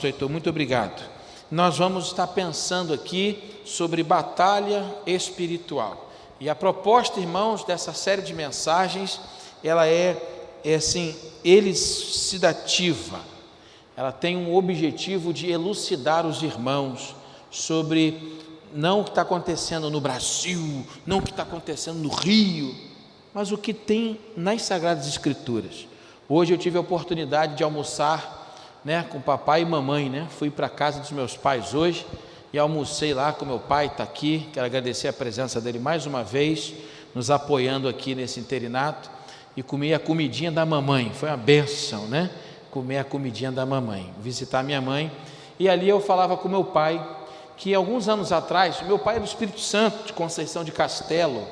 pastor Heitor, muito obrigado. Nós vamos estar pensando aqui sobre batalha espiritual. E a proposta, irmãos, dessa série de mensagens, ela é assim, elucidativa. Ela tem um objetivo de elucidar os irmãos sobre não o que está acontecendo no Brasil, não o que está acontecendo no Rio, mas o que tem nas Sagradas Escrituras. Hoje eu tive a oportunidade de almoçar, com papai e mamãe, Fui para a casa dos meus pais hoje e almocei lá com meu pai, está aqui. Quero agradecer a presença dele mais uma vez, nos apoiando aqui nesse interinato, e comi a comidinha da mamãe. Foi uma bênção, comer a comidinha da mamãe, visitar minha mãe. E ali eu falava com meu pai que alguns anos atrás, meu pai é do Espírito Santo, de Conceição de Castelo,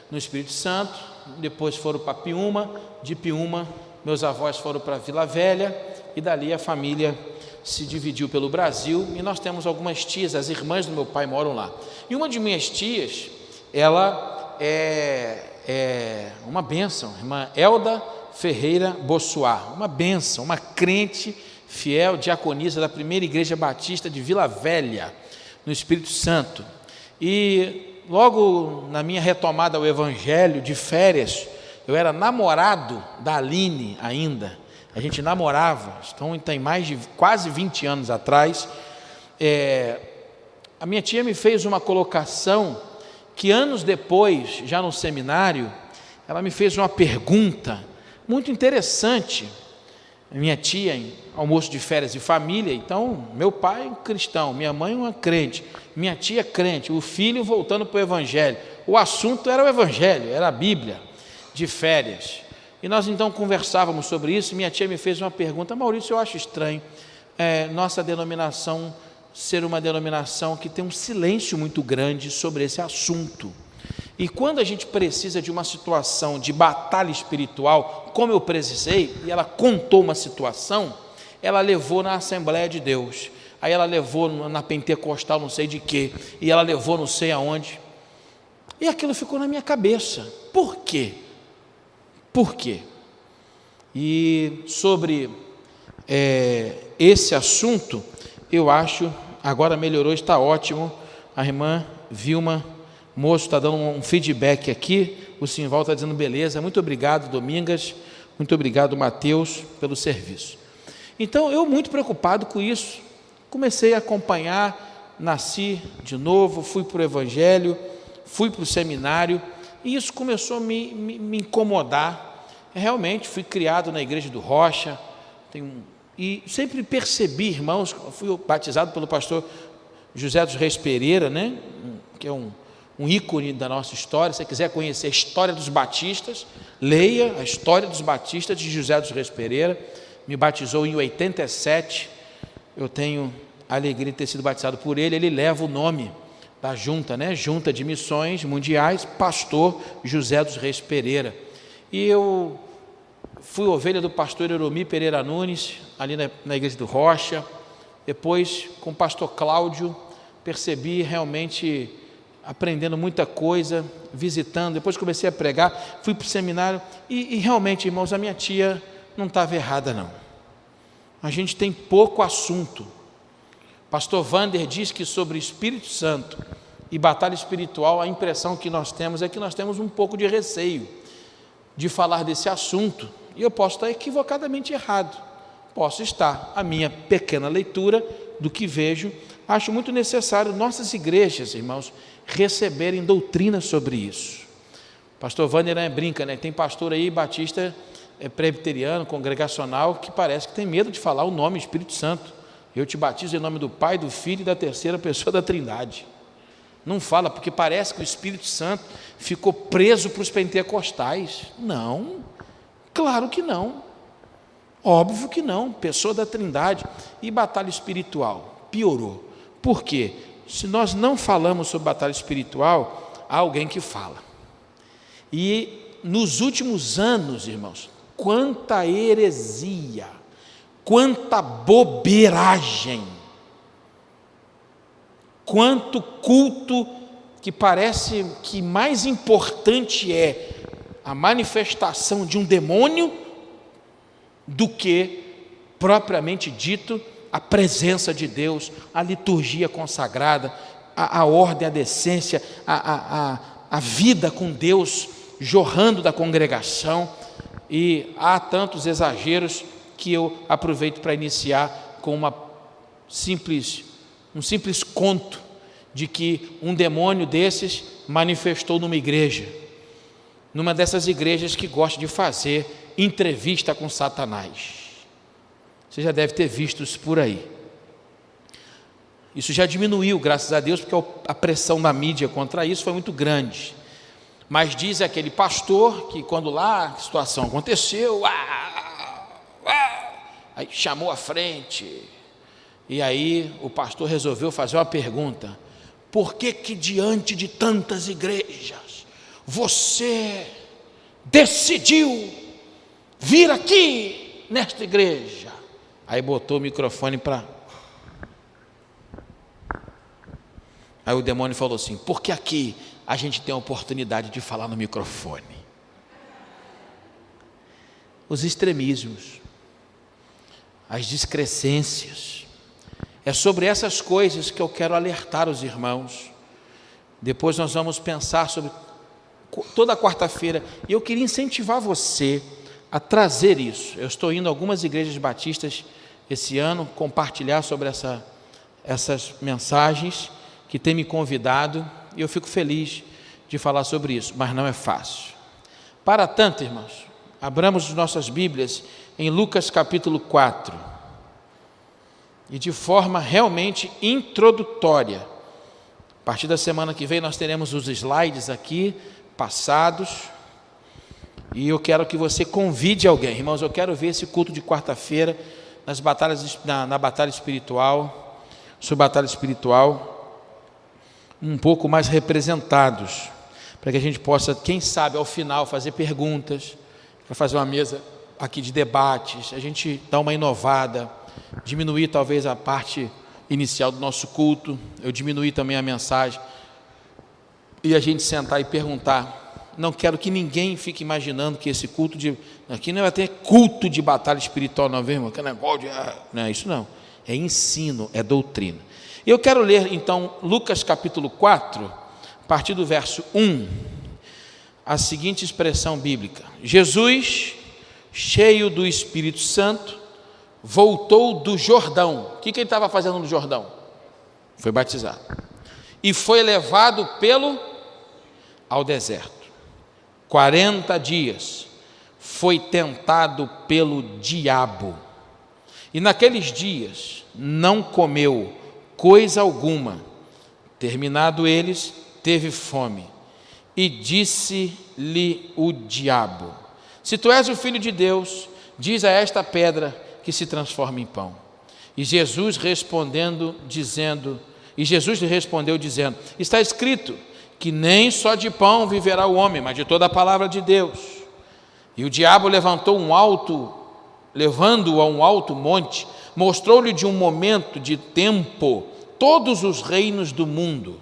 no Espírito Santo. Depois foram para Piúma, de Piúma meus avós foram para Vila Velha, e dali a família se dividiu pelo Brasil, e nós temos algumas tias, as irmãs do meu pai moram lá, e uma de minhas tias, ela é uma bênção, irmã Elda Ferreira Bossuá, uma bênção, uma crente fiel, diaconisa da primeira igreja batista de Vila Velha, no Espírito Santo. E logo na minha retomada ao evangelho, de férias, eu era namorado da Aline ainda, a gente namorava, então tem mais de quase 20 anos atrás. A minha tia me fez uma colocação que anos depois, já no seminário, ela me fez uma pergunta muito interessante. Minha tia, em almoço de férias de família, então meu pai um cristão, minha mãe uma crente, minha tia crente, o filho voltando para o evangelho, o assunto era o evangelho, era a Bíblia, de férias. E nós então conversávamos sobre isso. Minha tia me fez uma pergunta: Maurício, eu acho estranho nossa denominação ser uma denominação que tem um silêncio muito grande sobre esse assunto. E quando a gente precisa de uma situação de batalha espiritual, como eu precisei, e ela contou uma situação, ela levou na Assembleia de Deus, aí ela levou na Pentecostal não sei de quê, e ela levou não sei aonde, e aquilo ficou na minha cabeça. Por quê? Por quê? E sobre esse assunto, eu acho, agora melhorou, está ótimo. A irmã Vilma Moço está dando um feedback aqui, o Simval está dizendo beleza, muito obrigado Domingas, muito obrigado Mateus pelo serviço. Então eu muito preocupado com isso, comecei a acompanhar, nasci de novo, fui para o evangelho, fui para o seminário, e isso começou a me incomodar. Realmente fui criado na igreja do Rocha, e sempre percebi, irmãos, fui batizado pelo pastor José dos Reis Pereira, que é um ícone da nossa história. Se você quiser conhecer a história dos batistas, leia a história dos batistas de José dos Reis Pereira. Me batizou em 87, eu tenho a alegria de ter sido batizado por ele. Ele leva o nome da junta, Junta de Missões Mundiais, pastor José dos Reis Pereira. E eu fui ovelha do pastor Eromi Pereira Nunes, ali na igreja do Rocha. Depois, com o pastor Cláudio, percebi realmente, aprendendo muita coisa, visitando. Depois comecei a pregar, fui para o seminário, e realmente, irmãos, a minha tia não estava errada, não. A gente tem pouco assunto. Pastor Vander diz que sobre Espírito Santo e batalha espiritual, a impressão que nós temos é que nós temos um pouco de receio de falar desse assunto, e eu posso estar equivocadamente errado, posso estar. A minha pequena leitura do que vejo, acho muito necessário nossas igrejas, irmãos, receberem doutrina sobre isso. Pastor Vander brinca, tem pastor aí, batista, presbiteriano, congregacional, que parece que tem medo de falar o nome Espírito Santo. Eu te batizo em nome do Pai, do Filho e da terceira pessoa da Trindade. Não fala, porque parece que o Espírito Santo ficou preso para os pentecostais. Não, claro que não, óbvio que não, pessoa da Trindade. E batalha espiritual, piorou. Por quê? Se nós não falamos sobre batalha espiritual, há alguém que fala. E nos últimos anos, irmãos, quanta heresia, quanta bobeiragem, quanto culto que parece que mais importante é a manifestação de um demônio do que, propriamente dito, a presença de Deus, a liturgia consagrada, a ordem, a decência, a vida com Deus jorrando da congregação. E há tantos exageros que eu aproveito para iniciar com um simples conto de que um demônio desses manifestou numa igreja, numa dessas igrejas que gosta de fazer entrevista com Satanás. Você já deve ter visto isso por aí. Isso já diminuiu, graças a Deus, porque a pressão da mídia contra isso foi muito grande. Mas diz aquele pastor que quando lá a situação aconteceu, aí chamou à frente, e aí o pastor resolveu fazer uma pergunta: por que diante de tantas igrejas você decidiu vir aqui nesta igreja? Aí botou o microfone para... Aí o demônio falou assim: porque aqui a gente tem a oportunidade de falar no microfone. Os extremismos, as discrepâncias, é sobre essas coisas que eu quero alertar os irmãos. Depois nós vamos pensar sobre toda quarta-feira, e eu queria incentivar você a trazer isso. Eu estou indo a algumas igrejas batistas esse ano compartilhar sobre essas mensagens que tem me convidado, e eu fico feliz de falar sobre isso, mas não é fácil. Para tanto, irmãos, abramos nossas Bíblias em Lucas capítulo 4, e de forma realmente introdutória. A partir da semana que vem nós teremos os slides aqui, passados, e eu quero que você convide alguém. Irmãos, eu quero ver esse culto de quarta-feira na batalha espiritual, sobre batalha espiritual, um pouco mais representados, para que a gente possa, quem sabe, ao final, fazer perguntas, para fazer uma mesa aqui de debates, a gente dar uma inovada, diminuir talvez a parte inicial do nosso culto, eu diminuir também a mensagem, e a gente sentar e perguntar. Não quero que ninguém fique imaginando que esse culto aqui não vai ter culto de batalha espiritual, não, irmão, que negócio de... Não é isso não, é ensino, é doutrina. Eu quero ler então Lucas capítulo 4, a partir do verso 1, a seguinte expressão bíblica: Jesus, cheio do Espírito Santo, voltou do Jordão. O que ele estava fazendo no Jordão? Foi batizado. E foi levado ao deserto. 40 dias foi tentado pelo diabo. E naqueles dias não comeu coisa alguma. Terminado eles, teve fome. E disse-lhe o diabo: se tu és o Filho de Deus, diz a esta pedra que se transforme em pão. E Jesus lhe respondeu dizendo: está escrito que nem só de pão viverá o homem, mas de toda a palavra de Deus. E o diabo levando-o a um alto monte, mostrou-lhe de um momento de tempo todos os reinos do mundo.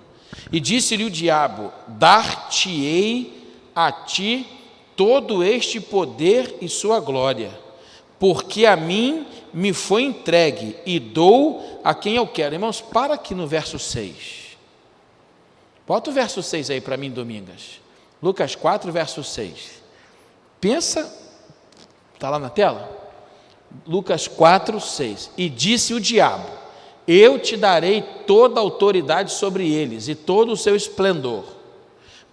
E disse-lhe o diabo: dar-te-ei a ti todo este poder e sua glória, porque a mim me foi entregue e dou a quem eu quero. Irmãos, para aqui no verso 6. Bota o verso 6 aí para mim, Domingas. Lucas 4, verso 6. Pensa, está lá na tela? Lucas 4, 6. E disse o diabo: eu te darei toda a autoridade sobre eles e todo o seu esplendor,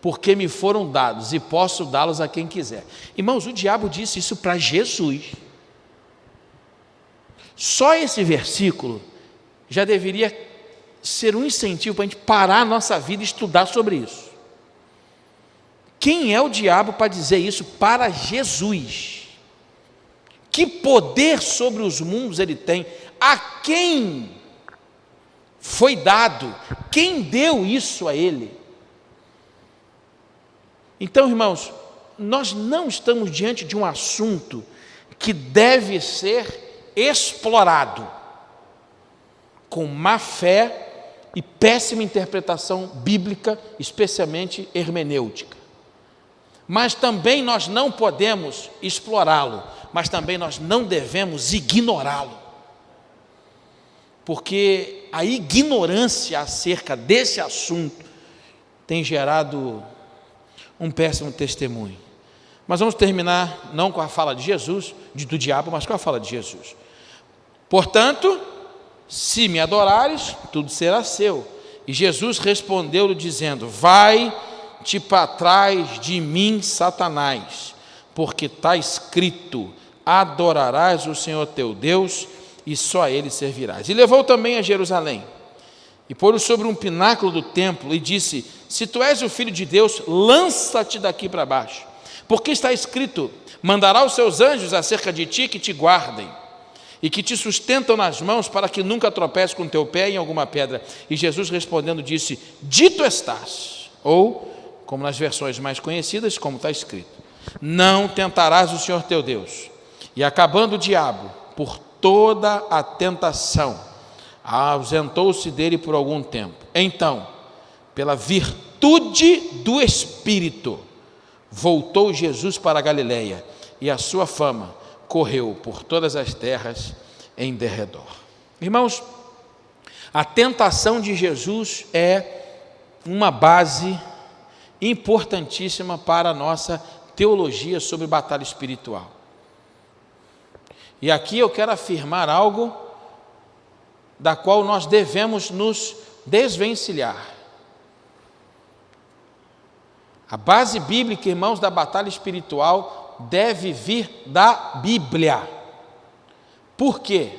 porque me foram dados e posso dá-los a quem quiser. Irmãos, o diabo disse isso para Jesus. Só esse versículo já deveria ser um incentivo para a gente parar a nossa vida e estudar sobre isso. Quem é o diabo para dizer isso para Jesus? Que poder sobre os mundos ele tem? A quem foi dado? Quem deu isso a ele? Então, irmãos, nós não estamos diante de um assunto que deve ser explorado com má fé e péssima interpretação bíblica, especialmente hermenêutica. Mas também nós não podemos explorá-lo, mas também nós não devemos ignorá-lo. porque a ignorância acerca desse assunto tem gerado um péssimo testemunho. Mas vamos terminar não com a fala de Jesus, do diabo, mas com a fala de Jesus. Portanto, se me adorares, tudo será seu. E Jesus respondeu-lhe dizendo: vai-te para trás de mim, Satanás, porque está escrito: adorarás o Senhor teu Deus e só a ele servirás. E levou também a Jerusalém, e pôs-o sobre um pináculo do templo, e disse: se tu és o Filho de Deus, lança-te daqui para baixo, porque está escrito: mandará os seus anjos acerca de ti, que te guardem, e que te sustentam nas mãos, para que nunca tropeces com teu pé em alguma pedra. E Jesus respondendo disse: dito estás, ou, como nas versões mais conhecidas, como está escrito: não tentarás o Senhor teu Deus. E acabando o diabo por toda a tentação, ausentou-se dele por algum tempo. Então, pela virtude do Espírito, voltou Jesus para a Galileia, e a sua fama correu por todas as terras em derredor. Irmãos, a tentação de Jesus é uma base importantíssima para a nossa teologia sobre batalha espiritual. E aqui eu quero afirmar algo da qual nós devemos nos desvencilhar. A base bíblica, irmãos, da batalha espiritual deve vir da Bíblia. Por quê?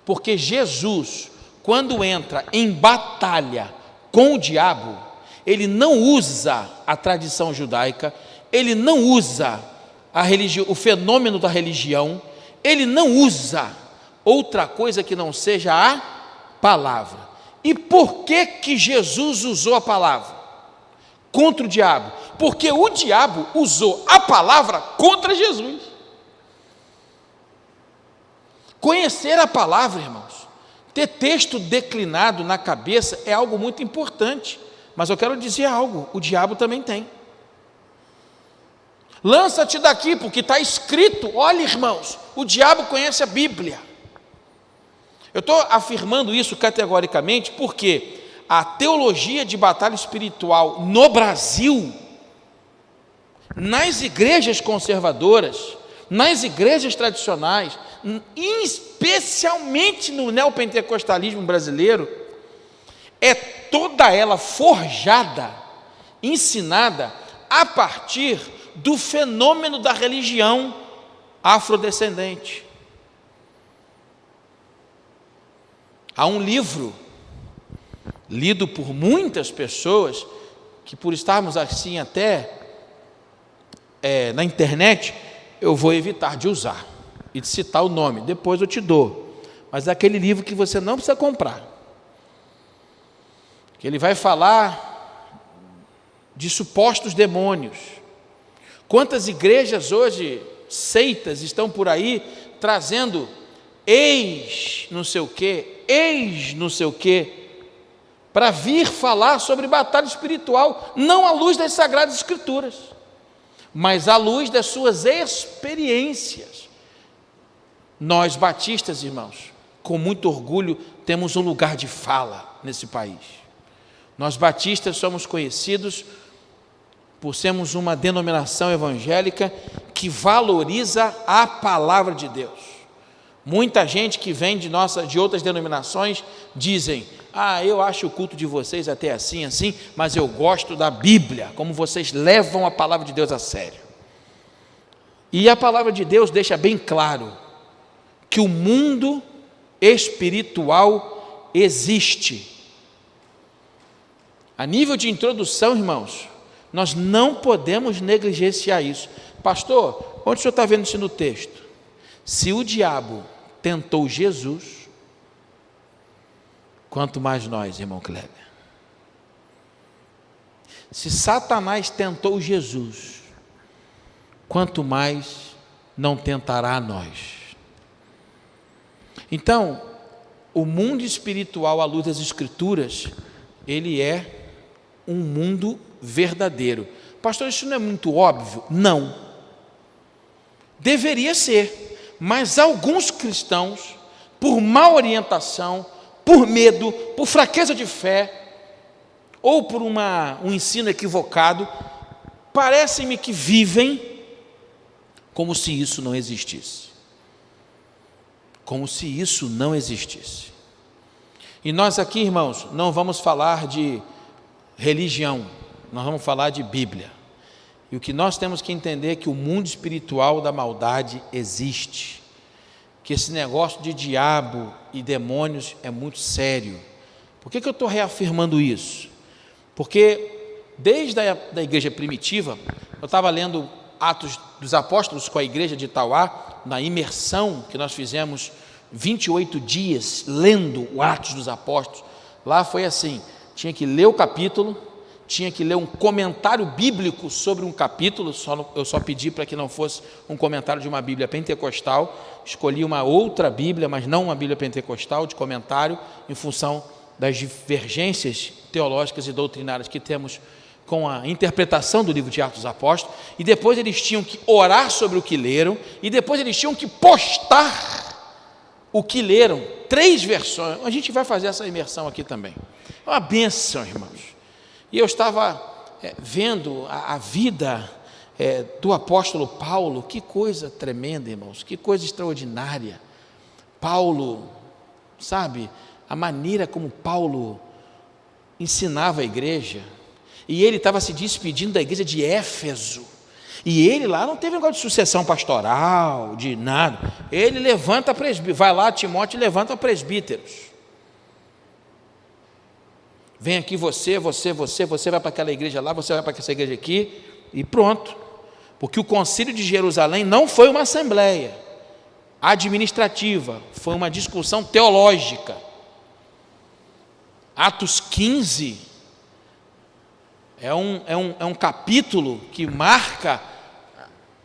Porque Jesus, quando entra em batalha com o diabo, ele não usa a tradição judaica, ele não usa o fenômeno da religião, ele não usa outra coisa que não seja a palavra. E por que Jesus usou a palavra contra o diabo? Porque o diabo usou a palavra contra Jesus. Conhecer a palavra, irmãos, ter texto declinado na cabeça é algo muito importante, mas eu quero dizer algo: o diabo também tem. Lança-te daqui, porque está escrito. Olha, irmãos, o diabo conhece a Bíblia. Eu estou afirmando isso categoricamente porque a teologia de batalha espiritual no Brasil, nas igrejas conservadoras, nas igrejas tradicionais, especialmente no neopentecostalismo brasileiro, é toda ela forjada, ensinada a partir do fenômeno da religião afrodescendente. Há um livro lido por muitas pessoas, que por estarmos assim até na internet, eu vou evitar de usar e de citar o nome, depois eu te dou, mas é aquele livro que você não precisa comprar, que ele vai falar de supostos demônios. Quantas igrejas hoje, seitas, estão por aí trazendo ex não sei o quê, para vir falar sobre batalha espiritual, não à luz das Sagradas Escrituras, mas à luz das suas experiências. Nós, batistas, irmãos, com muito orgulho, temos um lugar de fala nesse país. Nós, batistas, somos conhecidos por sermos uma denominação evangélica que valoriza a palavra de Deus. Muita gente que vem de outras denominações dizem: eu acho o culto de vocês até assim, mas eu gosto da Bíblia, como vocês levam a palavra de Deus a sério. E a palavra de Deus deixa bem claro que o mundo espiritual existe. A nível de introdução, irmãos, nós não podemos negligenciar isso. Pastor, onde o senhor está vendo isso no texto? Se o diabo tentou Jesus, quanto mais nós, irmão Kleber. Se Satanás tentou Jesus, quanto mais não tentará a nós. Então, o mundo espiritual à luz das Escrituras, ele é um mundo verdadeiro. Pastor, isso não é muito óbvio? Não. Deveria ser, mas alguns cristãos por má orientação, por medo, por fraqueza de fé, ou por um ensino equivocado, parece-me que vivem como se isso não existisse. Como se isso não existisse. E nós aqui, irmãos, não vamos falar de religião, nós vamos falar de Bíblia. E o que nós temos que entender é que o mundo espiritual da maldade existe. Que esse negócio de diabo e demônios é muito sério. Por que eu estou reafirmando isso? Porque desde a igreja primitiva, eu estava lendo Atos dos Apóstolos com a igreja de Itauá, na imersão que nós fizemos 28 dias lendo o Atos dos Apóstolos. Lá foi assim, tinha que ler o capítulo, tinha que ler um comentário bíblico sobre um capítulo, eu só pedi para que não fosse um comentário de uma Bíblia pentecostal, escolhi uma outra Bíblia, mas não uma Bíblia pentecostal, de comentário, em função das divergências teológicas e doutrinárias que temos com a interpretação do livro de Atos dos Apóstolos, e depois eles tinham que orar sobre o que leram, e depois eles tinham que postar o que leram, 3 versões. A gente vai fazer essa imersão aqui também. É uma bênção, irmãos. E eu estava vendo a vida do apóstolo Paulo. Que coisa tremenda, irmãos, que coisa extraordinária. Paulo, sabe, a maneira como Paulo ensinava a igreja, e ele estava se despedindo da igreja de Éfeso, e ele lá não teve negócio de sucessão pastoral, de nada, ele levanta presbítero, vai lá Timóteo e levanta presbíteros, vem aqui você vai para aquela igreja lá, você vai para essa igreja aqui, e pronto, porque o concílio de Jerusalém não foi uma assembleia administrativa, foi uma discussão teológica. Atos 15 é um capítulo que marca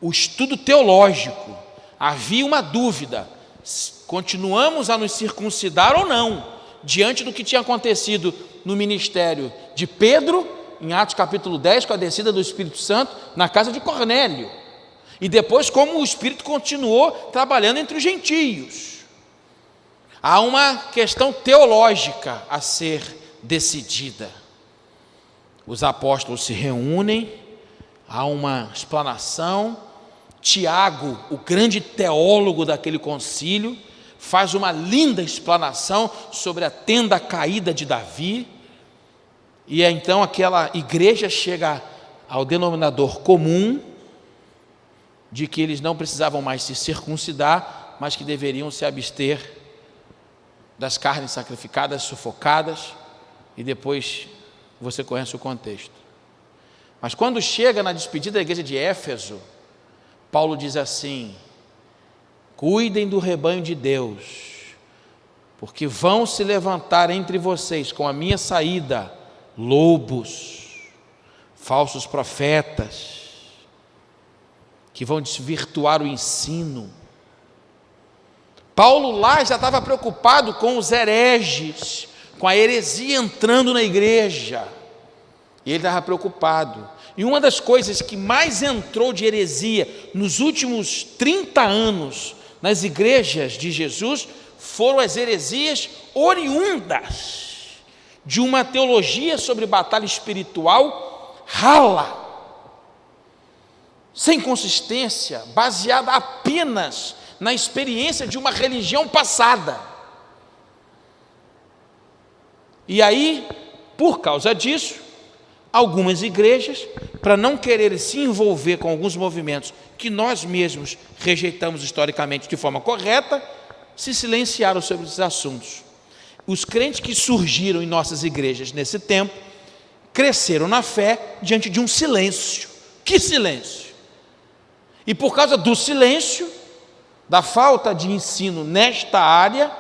o estudo teológico. Havia uma dúvida, continuamos a nos circuncidar ou não, diante do que tinha acontecido no ministério de Pedro, em Atos capítulo 10, com a descida do Espírito Santo, na casa de Cornélio, e depois como o Espírito continuou trabalhando entre os gentios. Há uma questão teológica a ser decidida. Os apóstolos se reúnem, há uma explanação. Tiago, o grande teólogo daquele concílio, faz uma linda explanação sobre a tenda caída de Davi, e então aquela igreja chega ao denominador comum de que eles não precisavam mais se circuncidar, mas que deveriam se abster das carnes sacrificadas, sufocadas, e depois você conhece o contexto. Mas quando chega na despedida da igreja de Éfeso, Paulo diz assim: cuidem do rebanho de Deus, porque vão se levantar entre vocês com a minha saída lobos, falsos profetas, que vão desvirtuar o ensino. Paulo lá já estava preocupado com os hereges, com a heresia entrando na igreja, e ele estava preocupado. E uma das coisas que mais entrou de heresia nos últimos 30 anos nas igrejas de Jesus foram as heresias oriundas de uma teologia sobre batalha espiritual rala, sem consistência, baseada apenas na experiência de uma religião passada. E aí, por causa disso, algumas igrejas, para não querer se envolver com alguns movimentos que nós mesmos rejeitamos historicamente de forma correta, se silenciaram sobre esses assuntos. Os crentes que surgiram em nossas igrejas nesse tempo, cresceram na fé diante de um silêncio. Que silêncio? E por causa do silêncio, da falta de ensino nesta área,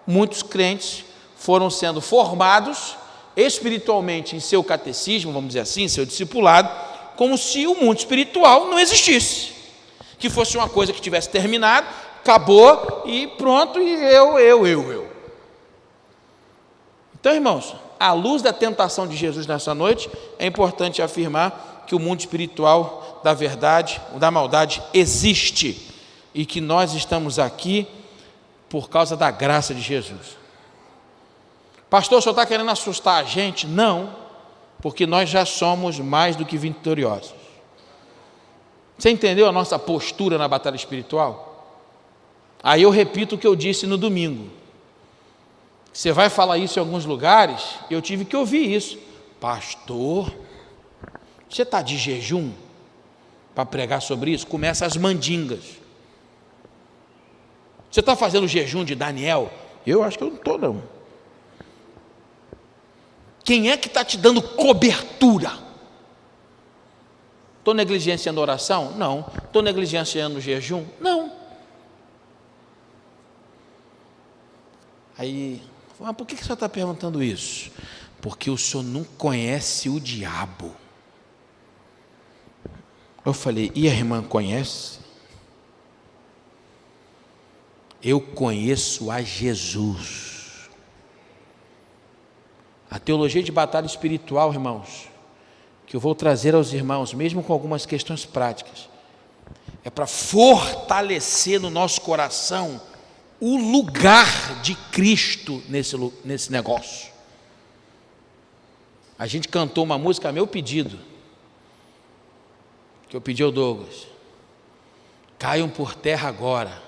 muitos crentes foram sendo formados espiritualmente em seu catecismo, vamos dizer assim, em seu discipulado, como se o mundo espiritual não existisse, que fosse uma coisa que tivesse terminado, acabou e pronto, e eu. Então, irmãos, à luz da tentação de Jesus nessa noite, é importante afirmar que o mundo espiritual da verdade, da maldade, existe, e que nós estamos aqui por causa da graça de Jesus. Pastor, o senhor está querendo assustar a gente? Não, porque nós já somos mais do que vitoriosos. Você entendeu a nossa postura na batalha espiritual? Aí eu repito o que eu disse no domingo. Você vai falar isso em alguns lugares, eu tive que ouvir isso. Pastor, você está de jejum para pregar sobre isso? Começa as mandingas. Você está fazendo o jejum de Daniel? Eu acho que eu não estou, não. Quem é que está te dando cobertura? Estou negligenciando a oração? Não. Estou negligenciando o jejum? Não. Aí, mas por que o senhor está perguntando isso? Porque o senhor não conhece o diabo. Eu falei, e a irmã conhece? Eu conheço a Jesus. A teologia de batalha espiritual, irmãos, que eu vou trazer aos irmãos, mesmo com algumas questões práticas, é para fortalecer no nosso coração o lugar de Cristo nesse negócio. A gente cantou uma música a meu pedido, que eu pedi ao Douglas: caiam por terra agora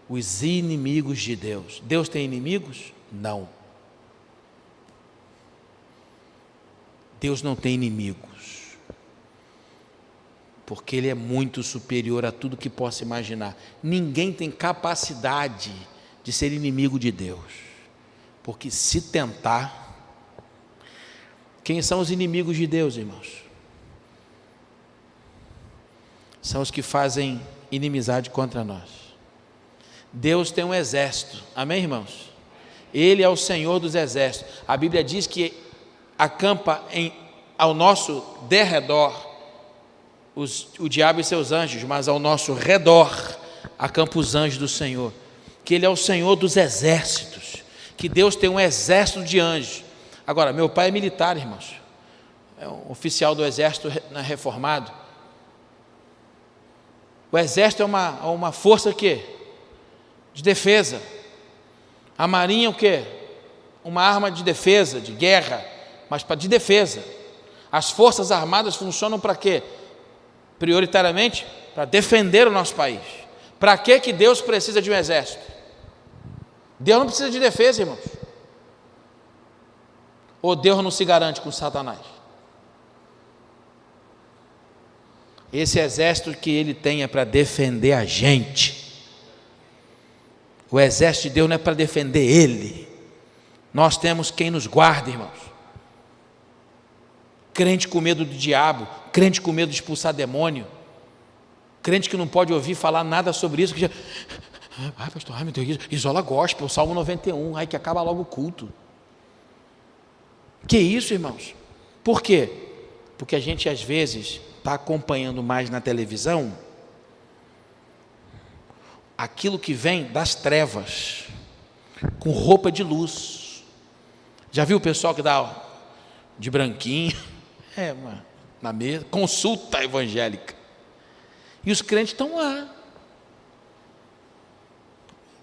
os inimigos de Deus. Deus tem inimigos? Não. Deus não tem inimigos, porque Ele é muito superior a tudo que possa imaginar. Ninguém tem capacidade de ser inimigo de Deus, porque se tentar... Quem são os inimigos de Deus, irmãos? São os que fazem inimizade contra nós. Deus tem um exército, amém, irmãos? Ele é o Senhor dos exércitos. A Bíblia diz que acampa ao nosso derredor o diabo e seus anjos, mas ao nosso redor acampa os anjos do Senhor, que Ele é o Senhor dos exércitos, que Deus tem um exército de anjos. Agora, meu pai é militar, irmãos, é um oficial do exército reformado. O exército é uma força que de defesa. A marinha é o quê? Uma arma de defesa, de guerra, mas de defesa. As forças armadas funcionam para quê? Prioritariamente para defender o nosso país. Para que Deus precisa de um exército? Deus não precisa de defesa, irmãos. Ou Deus não se garante com Satanás? Esse exército que Ele tem é para defender a gente. O exército de Deus não é para defender Ele. Nós temos quem nos guarda, irmãos. Crente com medo do diabo, crente com medo de expulsar demônio, crente que não pode ouvir falar nada sobre isso, que já... Ai, pastor, ai meu Deus, isola gospel, Salmo 91, ai que acaba logo o culto. Que isso, irmãos? Por quê? Porque a gente às vezes está acompanhando mais na televisão aquilo que vem das trevas, com roupa de luz. Já viu o pessoal que dá de branquinho? Na mesa, consulta evangélica. E os crentes estão lá.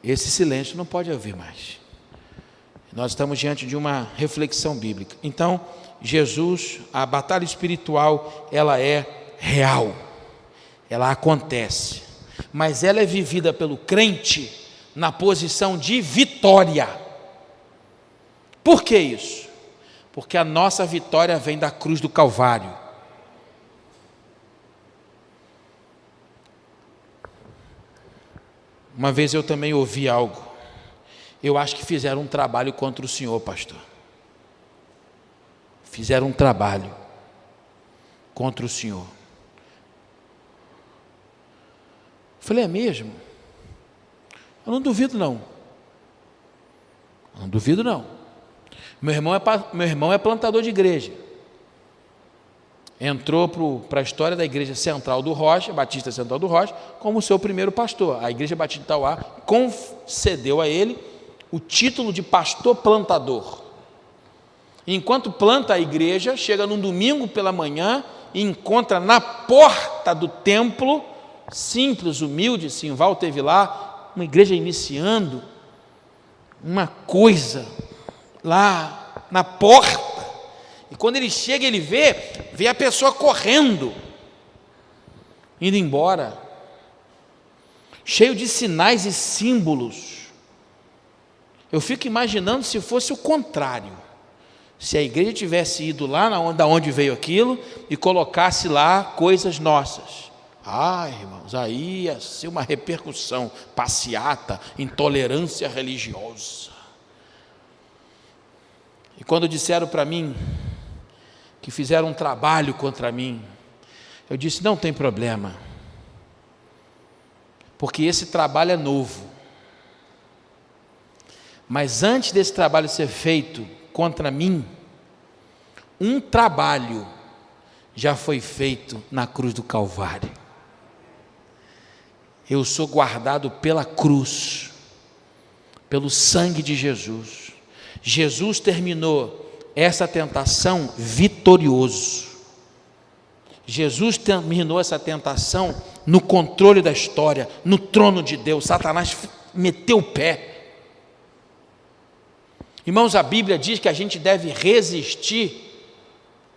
Esse silêncio não pode haver mais. Nós estamos diante de uma reflexão bíblica. Então, Jesus, a batalha espiritual, ela é real. Ela acontece. Mas ela é vivida pelo crente na posição de vitória. Por que isso? Porque a nossa vitória vem da cruz do Calvário. Uma vez eu também ouvi algo. Eu acho que fizeram um trabalho contra o senhor, pastor. Fizeram um trabalho contra o senhor. Eu falei, é mesmo? Eu não duvido, não. Não duvido, não. Meu irmão é plantador de igreja. Entrou para a história da Igreja Central do Rocha, Batista Central do Rocha, como seu primeiro pastor. A Igreja Batista de Itauá concedeu a ele o título de pastor plantador. Enquanto planta a igreja, chega num domingo pela manhã e encontra na porta do templo, simples, humilde, Simval teve lá, uma igreja iniciando, uma coisa lá na porta, e quando ele chega, ele vê a pessoa correndo, indo embora, cheio de sinais e símbolos. Eu fico imaginando se fosse o contrário, se a igreja tivesse ido lá da onde veio aquilo e colocasse lá coisas nossas. Irmãos, aí ia ser uma repercussão, passeata, intolerância religiosa. E quando disseram para mim que fizeram um trabalho contra mim, eu disse: não tem problema, porque esse trabalho é novo. Mas antes desse trabalho ser feito contra mim, um trabalho já foi feito na cruz do Calvário. Eu sou guardado pela cruz, pelo sangue de Jesus. Jesus terminou essa tentação vitorioso. Jesus terminou essa tentação no controle da história, no trono de Deus. Satanás meteu o pé. Irmãos, a Bíblia diz que a gente deve resistir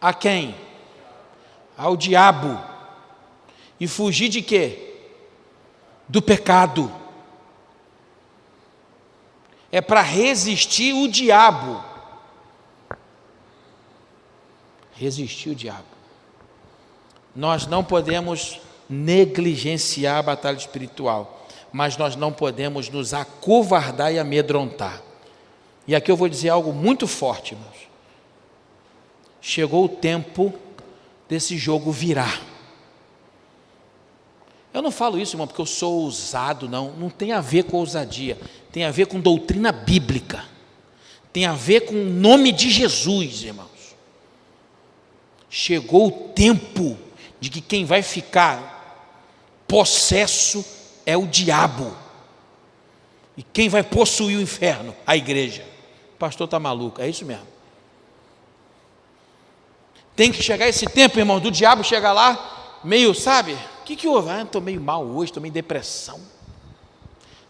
a quem? Ao diabo. E fugir de quê? Do pecado. É para resistir o diabo. Resistir o diabo. Nós não podemos negligenciar a batalha espiritual, mas nós não podemos nos acovardar e amedrontar. E aqui eu vou dizer algo muito forte, irmãos. Chegou o tempo desse jogo virar. Eu não falo isso, irmão, porque eu sou ousado, não tem a ver com ousadia, tem a ver com doutrina bíblica, tem a ver com o nome de Jesus, irmãos. Chegou o tempo de que quem vai ficar possesso é o diabo, e quem vai possuir o inferno? A igreja. O pastor está maluco, é isso mesmo. Tem que chegar esse tempo, irmão, do diabo chegar lá, meio, sabe, o que houve? Estou meio mal hoje, estou meio em depressão,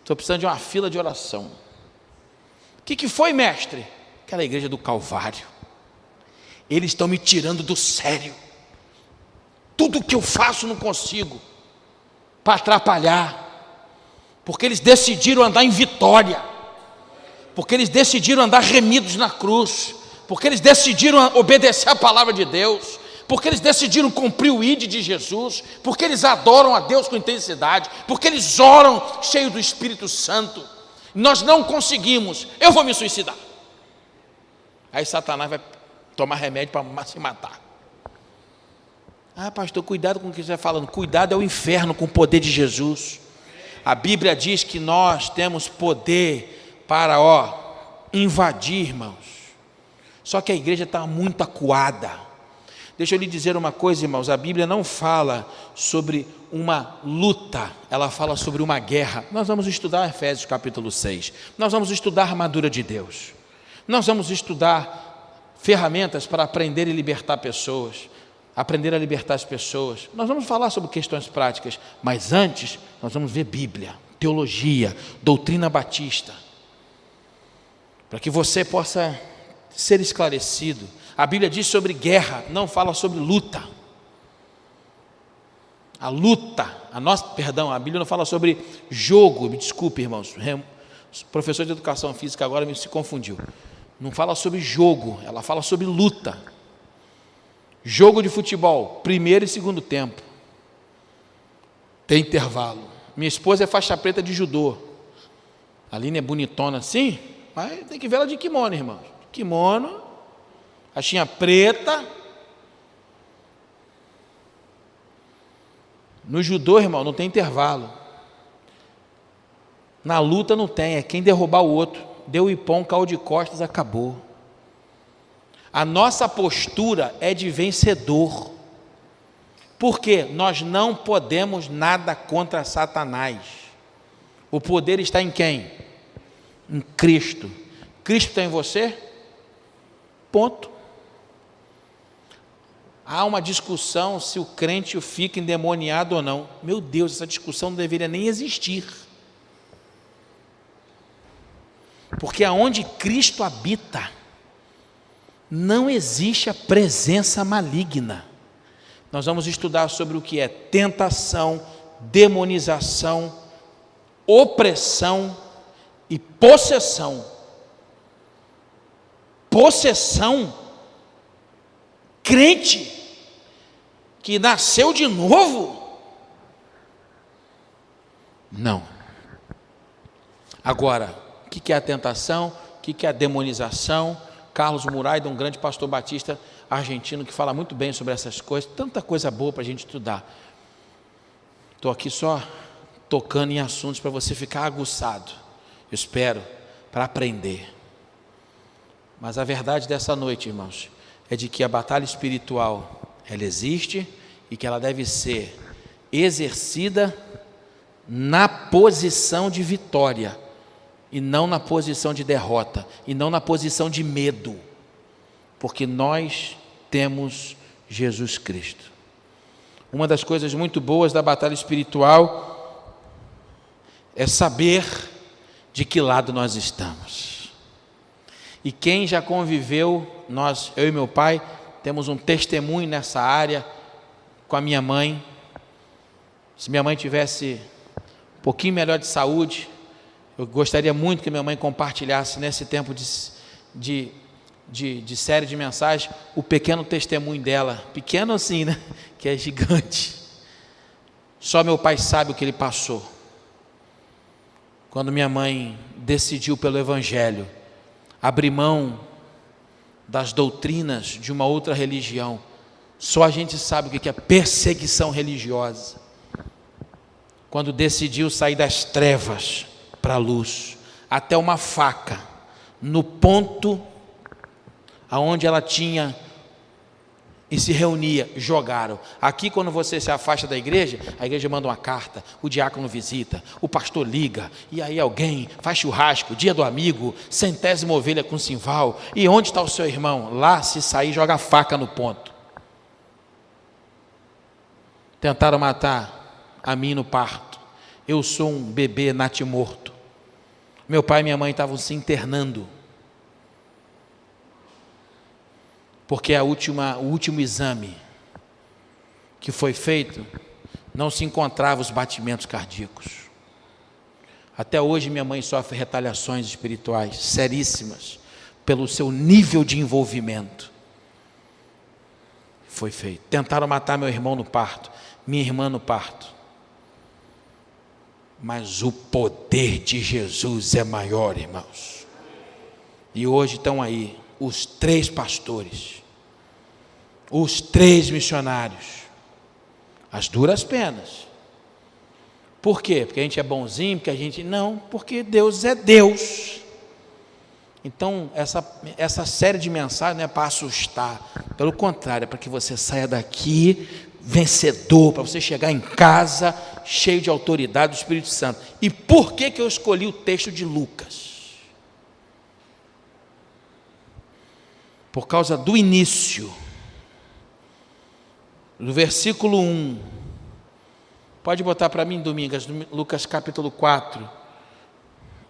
estou precisando de uma fila de oração. O que foi, mestre? Aquela igreja do Calvário, eles estão me tirando do sério, tudo que eu faço não consigo, para atrapalhar, porque eles decidiram andar em vitória, porque eles decidiram andar remidos na cruz, porque eles decidiram obedecer a palavra de Deus, porque eles decidiram cumprir o ID de Jesus, porque eles adoram a Deus com intensidade, porque eles oram cheios do Espírito Santo. Nós não conseguimos, eu vou me suicidar. Aí Satanás vai tomar remédio para se matar. Pastor, cuidado com o que você está falando. Cuidado é o inferno com o poder de Jesus. A Bíblia diz que nós temos poder para invadir, irmãos. Só que a igreja está muito acuada. Deixa eu lhe dizer uma coisa, irmãos, a Bíblia não fala sobre uma luta, ela fala sobre uma guerra. Nós vamos estudar Efésios capítulo 6, nós vamos estudar a armadura de Deus, nós vamos estudar ferramentas para aprender e libertar pessoas, aprender a libertar as pessoas. Nós vamos falar sobre questões práticas, mas antes nós vamos ver Bíblia, teologia, doutrina batista, para que você possa ser esclarecido. A Bíblia diz sobre guerra, não fala sobre luta. A luta, a Bíblia não fala sobre jogo, me desculpe, irmãos, o professor de educação física agora se confundiu. Não fala sobre jogo, ela fala sobre luta. Jogo de futebol, primeiro e segundo tempo, tem intervalo. Minha esposa é faixa preta de judô. A Aline é bonitona assim, mas tem que ver ela de kimono, irmãos. Kimono, faixinha preta. No judô, irmão, não tem intervalo. Na luta não tem, é quem derrubar o outro. Deu o ipom, caiu de costas, acabou. A nossa postura é de vencedor. Por quê? Nós não podemos nada contra Satanás. O poder está em quem? Em Cristo. Cristo está em você? Ponto. Há uma discussão se o crente fica endemoniado ou não. Meu Deus, essa discussão não deveria nem existir. Porque aonde Cristo habita, não existe a presença maligna. Nós vamos estudar sobre o que é tentação, demonização, opressão e possessão. Possessão, crente que nasceu de novo? Não. Agora, o que é a tentação? O que é a demonização? Carlos Murayda, um grande pastor batista argentino que fala muito bem sobre essas coisas, tanta coisa boa para a gente estudar. Estou aqui só tocando em assuntos para você ficar aguçado, eu espero, para aprender. Mas a verdade dessa noite, irmãos, é de que a batalha espiritual, ela existe e que ela deve ser exercida na posição de vitória, e não na posição de derrota, e não na posição de medo, porque nós temos Jesus Cristo. Uma das coisas muito boas da batalha espiritual é saber de que lado nós estamos. E quem já conviveu, eu e meu pai, temos um testemunho nessa área com a minha mãe. Se minha mãe tivesse um pouquinho melhor de saúde, eu gostaria muito que minha mãe compartilhasse nesse tempo de série de mensagens o pequeno testemunho dela, pequeno assim, né? Que é gigante. Só meu pai sabe o que ele passou quando minha mãe decidiu pelo Evangelho abrir mão das doutrinas de uma outra religião. Só a gente sabe o que é perseguição religiosa. Quando decidiu sair das trevas para a luz, até uma faca no ponto aonde ela tinha e se reunia, jogaram. Aqui, quando você se afasta da igreja, a igreja manda uma carta, o diácono visita, o pastor liga, e aí alguém faz churrasco, dia do amigo, 100ª ovelha com simval. E onde está o seu irmão? Lá, se sair, joga a faca no ponto. Tentaram matar a mim no parto. Eu sou um bebê natimorto. Meu pai e minha mãe estavam se internando, porque o último exame que foi feito, não se encontrava os batimentos cardíacos. Até hoje minha mãe sofre retaliações espirituais seríssimas, pelo seu nível de envolvimento. Foi feito. Tentaram matar meu irmão no parto, minha irmã no parto. Mas o poder de Jesus é maior, irmãos. E hoje estão aí os 3 pastores, os 3 missionários, as duras penas. Por quê? Porque a gente é bonzinho, porque a gente... Não, porque Deus é Deus. Então, essa série de mensagens não é para assustar, pelo contrário, é para que você saia daqui vencedor, para você chegar em casa cheio de autoridade do Espírito Santo. E por que eu escolhi o texto de Lucas? Por causa do início, do versículo 1. Pode botar para mim, Domingas, Lucas capítulo 4,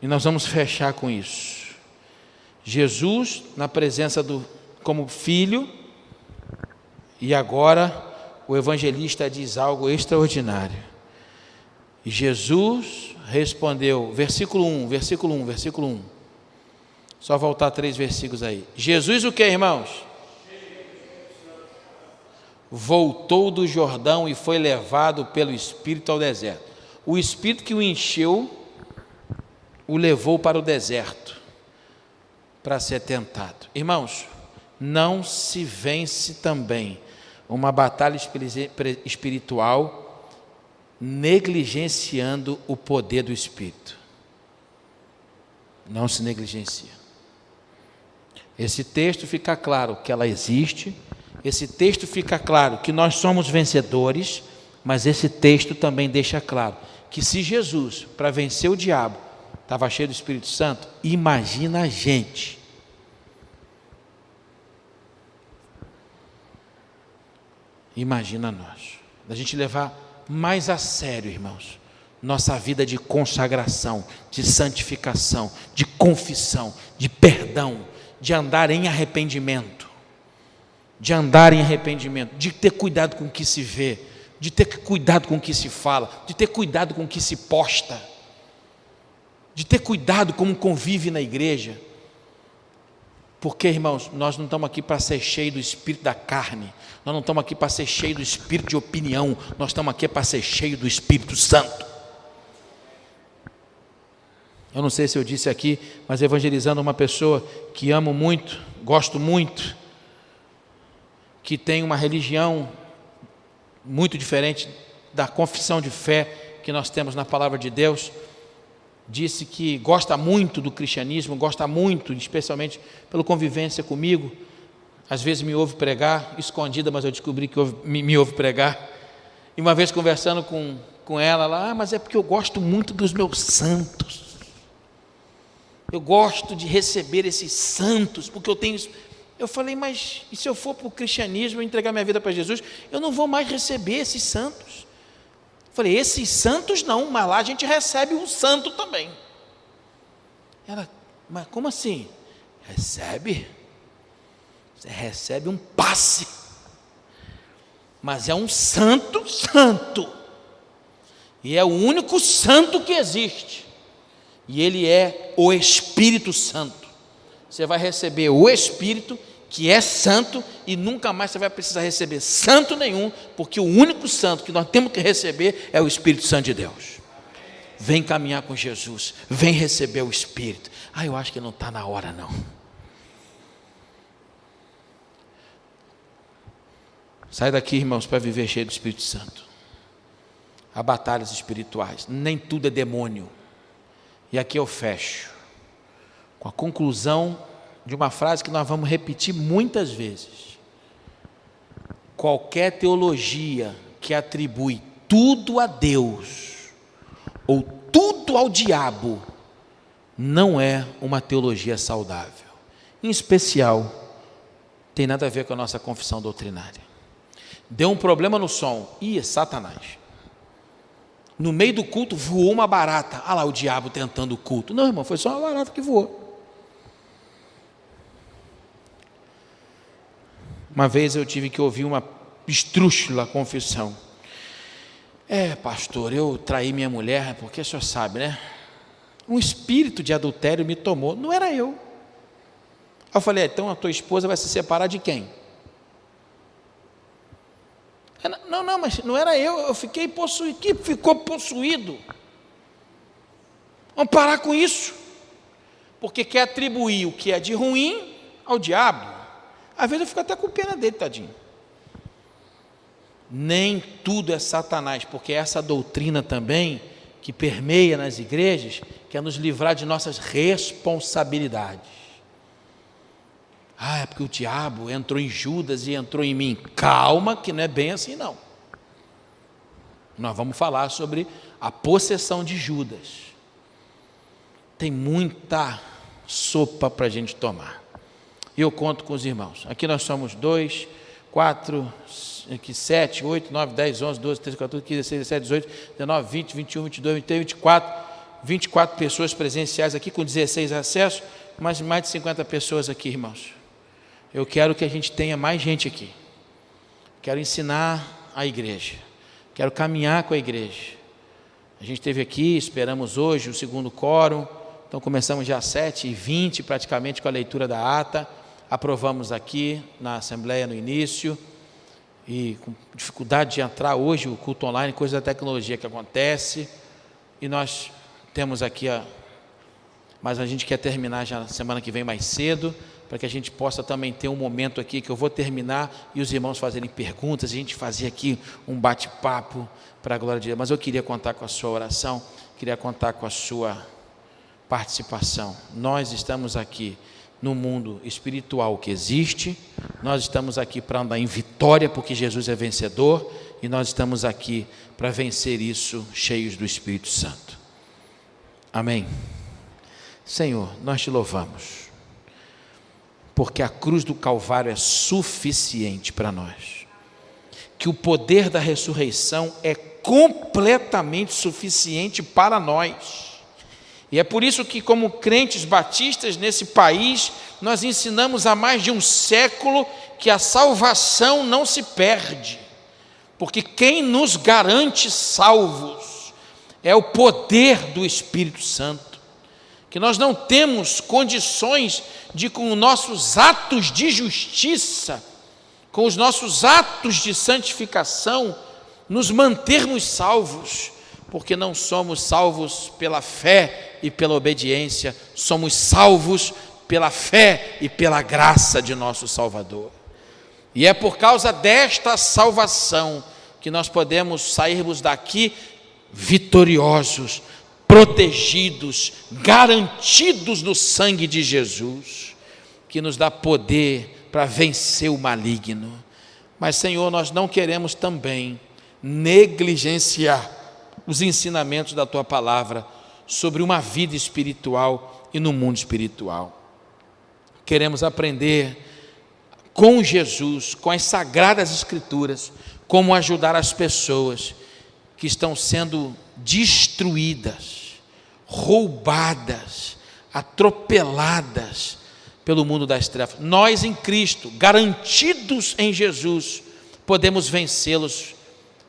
e nós vamos fechar com isso. Jesus na presença como filho, e agora o evangelista diz algo extraordinário. E Jesus respondeu, versículo 1. Só voltar 3 versículos aí. Jesus o que, irmãos? Voltou do Jordão e foi levado pelo Espírito ao deserto. O Espírito que o encheu, o levou para o deserto, para ser tentado. Irmãos, não se vence também uma batalha espiritual negligenciando o poder do Espírito. Não se negligencia. Esse texto fica claro que ela existe, esse texto fica claro que nós somos vencedores, mas esse texto também deixa claro que se Jesus, para vencer o diabo, estava cheio do Espírito Santo, imagina a gente. Imagina nós. A gente levar mais a sério, irmãos, nossa vida de consagração, de santificação, de confissão, de perdão, de andar em arrependimento, de ter cuidado com o que se vê, de ter cuidado com o que se fala, de ter cuidado com o que se posta, de ter cuidado como convive na igreja. Porque, irmãos, nós não estamos aqui para ser cheios do espírito da carne, nós não estamos aqui para ser cheios do espírito de opinião, nós estamos aqui para ser cheios do Espírito Santo. Eu não sei se eu disse aqui, mas evangelizando uma pessoa que amo muito, gosto muito, que tem uma religião muito diferente da confissão de fé que nós temos na palavra de Deus, disse que gosta muito do cristianismo, gosta muito, especialmente pela convivência comigo, às vezes me ouve pregar, escondida, mas eu descobri que me ouve pregar, e uma vez conversando com ela, mas é porque eu gosto muito dos meus santos, eu gosto de receber esses santos, porque eu tenho... Eu falei, mas e se eu for para o cristianismo, entregar minha vida para Jesus, eu não vou mais receber esses santos. Eu falei, esses santos não, mas lá a gente recebe um santo também. Ela, mas como assim? Recebe? Você recebe um passe, mas é um santo, e é o único santo que existe, e ele é o Espírito Santo. Você vai receber o Espírito, que é santo, e nunca mais você vai precisar receber santo nenhum, porque o único santo que nós temos que receber é o Espírito Santo de Deus. Vem caminhar com Jesus, vem receber o Espírito. Eu acho que não está na hora não. Sai daqui, irmãos, para viver cheio do Espírito Santo. Há batalhas espirituais, nem tudo é demônio. E aqui eu fecho com a conclusão de uma frase que nós vamos repetir muitas vezes. Qualquer teologia que atribui tudo a Deus ou tudo ao diabo não é uma teologia saudável. Em especial, tem nada a ver com a nossa confissão doutrinária. Deu um problema no som, é Satanás. No meio do culto voou uma barata. Lá o diabo tentando o culto. Não, irmão, foi só uma barata que voou. Uma vez eu tive que ouvir uma estrúxula confissão. Pastor, eu traí minha mulher, porque o senhor sabe, né? Um espírito de adultério me tomou. Não era eu. Eu falei, então a tua esposa vai se separar de quem? Não, mas não era eu fiquei possuído. Que ficou possuído? Vamos parar com isso, porque quer atribuir o que é de ruim ao diabo. Às vezes eu fico até com pena dele, tadinho. Nem tudo é Satanás, porque essa doutrina também, que permeia nas igrejas, quer nos livrar de nossas responsabilidades. É porque o diabo entrou em Judas e entrou em mim. Calma, que não é bem assim não. Nós vamos falar sobre a possessão de Judas. Tem muita sopa para a gente tomar. E eu conto com os irmãos. Aqui nós somos 2, 4, 7, 8, 9, 10, 11, 12, 13, 14, 15, 16, 17, 18, 19, 20, 21, 22, 23, 24 pessoas presenciais aqui, com 16 acessos, mais de 50 pessoas aqui, irmãos. Eu quero que a gente tenha mais gente aqui. Quero ensinar a igreja. Quero caminhar com a igreja. A gente esteve aqui, esperamos hoje o segundo quórum. Então começamos já às 7h20 praticamente com a leitura da ata. Aprovamos aqui na Assembleia no início. E com dificuldade de entrar hoje o culto online, coisa da tecnologia que acontece. E nós temos aqui mas a gente quer terminar já na semana que vem mais cedo, para que a gente possa também ter um momento aqui que eu vou terminar e os irmãos fazerem perguntas, a gente fazer aqui um bate-papo para a glória de Deus. Mas eu queria contar com a sua oração, queria contar com a sua participação. Nós estamos aqui no mundo espiritual que existe, nós estamos aqui para andar em vitória, porque Jesus é vencedor, e nós estamos aqui para vencer isso cheios do Espírito Santo. Amém? Senhor, nós te louvamos, porque a cruz do Calvário é suficiente para nós, que o poder da ressurreição é completamente completamente suficiente para nós. E é por isso que, como crentes batistas nesse país, nós ensinamos há mais de um século que a salvação não se perde, porque quem nos garante salvos é o poder do Espírito Santo, que nós não temos condições de, com os nossos atos de justiça, com os nossos atos de santificação, nos mantermos salvos, porque não somos salvos pela fé e pela obediência, somos salvos pela fé e pela graça de nosso Salvador. E é por causa desta salvação que nós podemos sairmos daqui vitoriosos, protegidos, garantidos no sangue de Jesus, que nos dá poder para vencer o maligno. Mas, Senhor, nós não queremos também negligenciar os ensinamentos da Tua palavra sobre uma vida espiritual e no mundo espiritual. Queremos aprender com Jesus, com as Sagradas Escrituras, como ajudar as pessoas que estão sendo destruídas, roubadas, atropeladas pelo mundo das trevas. Nós em Cristo, garantidos em Jesus, podemos vencê-los,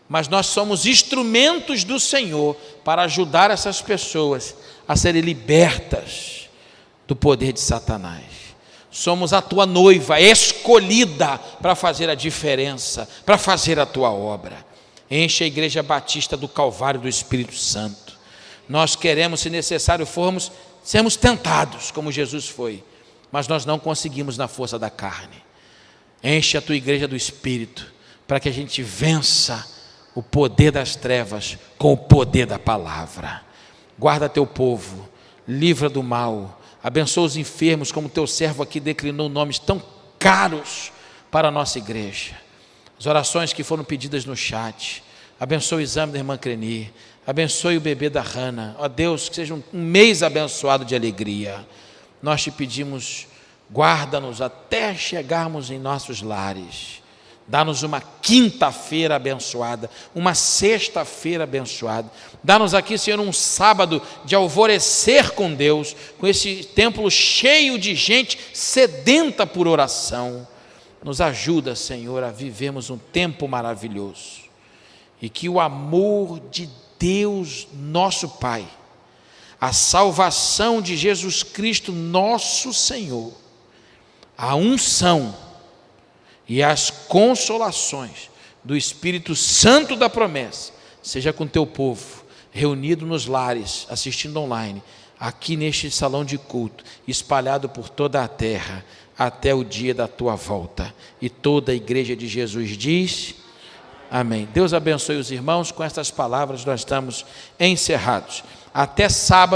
mas nós somos instrumentos do Senhor para ajudar essas pessoas a serem libertas do poder de Satanás. Somos a Tua noiva escolhida para fazer a diferença, para fazer a Tua obra. Enche a Igreja Batista do Calvário do Espírito Santo. Nós queremos, se necessário formos, sermos tentados, como Jesus foi, mas nós não conseguimos na força da carne. Enche a Tua Igreja do Espírito, para que a gente vença o poder das trevas com o poder da palavra. Guarda Teu povo, livra do mal, abençoa os enfermos, como Teu servo aqui declinou nomes tão caros para a nossa igreja. As orações que foram pedidas no chat, abençoe o exame da irmã Creni, abençoe o bebê da Hannah. Ó Deus, que seja um mês abençoado de alegria. Nós Te pedimos, guarda-nos até chegarmos em nossos lares. Dá-nos uma quinta-feira abençoada, uma sexta-feira abençoada. Dá-nos aqui, Senhor, um sábado de alvorecer com Deus, com esse templo cheio de gente sedenta por oração. Nos ajuda, Senhor, a vivermos um tempo maravilhoso. E que o amor de Deus, nosso Pai, a salvação de Jesus Cristo, nosso Senhor, a unção e as consolações do Espírito Santo da promessa, seja com Teu povo, reunido nos lares, assistindo online, aqui neste salão de culto, espalhado por toda a terra, até o dia da Tua volta. E toda a igreja de Jesus diz, amém. Deus abençoe os irmãos, com estas palavras nós estamos encerrados. Até sábado.